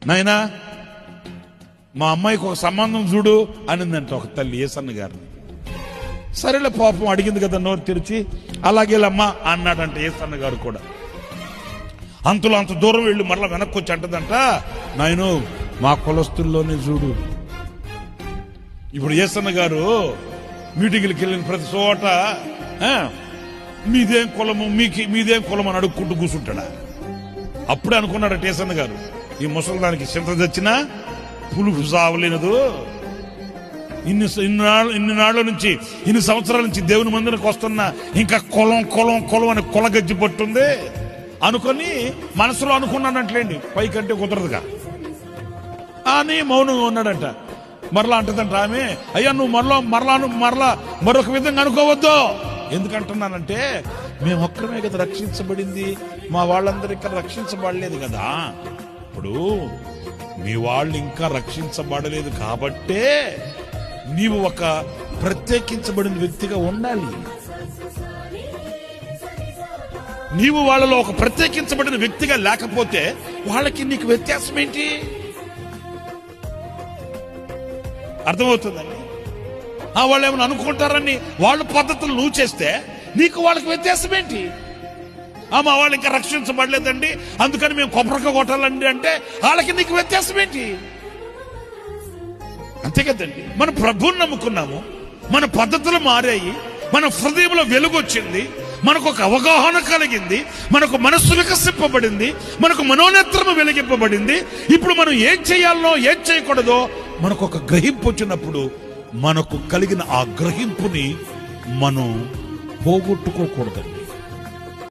నాయనా మా అమ్మాయికి ఒక సంబంధం చూడు అనిందంట ఒక తల్లి యేసన్న గారిని. సరేలే పాపం అడిగింది కదా నోరు తెరిచి, అలాగేలమ్మా అన్నాడంట యేసన్న గారు కూడా. అంతలో అంత దూరం వెళ్ళి మరలా వెనక్కి వచ్చి అంటదంట, నాయను మా కులస్తుల్లోనే చూడు. ఇప్పుడు యేసన్న గారు మీటింగ్కి వెళ్ళిన ప్రతి చోట మీదేం కులము మీదేం కులం అని అడుక్కుంటూ కూర్చుంటాడా? అప్పుడే అనుకున్నాడట యేసన్న గారు, ఈ ముసలిదానికి చింత తెచ్చినా పులుపు సావలేనదు. ఇన్ని నాళ్ల నుంచి, ఇన్ని సంవత్సరాల నుంచి దేవుని మందిరకు వస్తున్నా ఇంకా కులం కులం కులం అని కులగజ్జి పట్టుంది అనుకొని మనసులో అనుకున్నాడంటలేండి, పైకంటే కుదరదుగా అని మౌనంగా ఉన్నాడంట. మరలా అంటదంట ఆమె, అయ్యా నువ్వు మరలా మరొక విధంగా అనుకోవద్దు. ఎందుకంటున్నానంటే మేము ఒక్కరమే కదా రక్షించబడింది, మా వాళ్ళందరూ రక్షించబడలేదు కదా. ఇప్పుడు మీ వాళ్ళు ఇంకా రక్షించబడలేదు కాబట్టే నీవు ఒక ప్రత్యేకించబడిన వ్యక్తిగా ఉండాలి. నీవు వాళ్ళలో ఒక ప్రత్యేకించబడిన వ్యక్తిగా లేకపోతే వాళ్ళకి నీకు వ్యత్యాసం ఏంటి? అర్థమవుతుందండి. వాళ్ళు ఏమైనా అనుకుంటారని వాళ్ళ పద్ధతులు నువ్వు చేస్తే నీకు వాళ్ళకి వ్యత్యాసం ఏంటి? మా వాళ్ళు ఇంకా రక్షించబడలేదండి అందుకని మేము కొబ్బరికాయ కొట్టాలండి అంటే వాళ్ళకి నీకు వ్యత్యాసం ఏంటి? అంతే కదండి. మన ప్రభువుని నమ్ముకున్నాము, మన పద్ధతులు మారాయి, మన హృదయంలో వెలుగు వచ్చింది, మనకు ఒక అవగాహన కలిగింది, మనకు మనస్సు వికసింపబడింది, మనకు మనోనేత్రము వెలిగింపబడింది. ఇప్పుడు మనం ఏం చేయాలనో ఏం చేయకూడదో మనకు ఒక గ్రహింపు వచ్చినప్పుడు మనకు కలిగిన ఆ గ్రహింపుని మనం పోగొట్టుకోకూడదండి.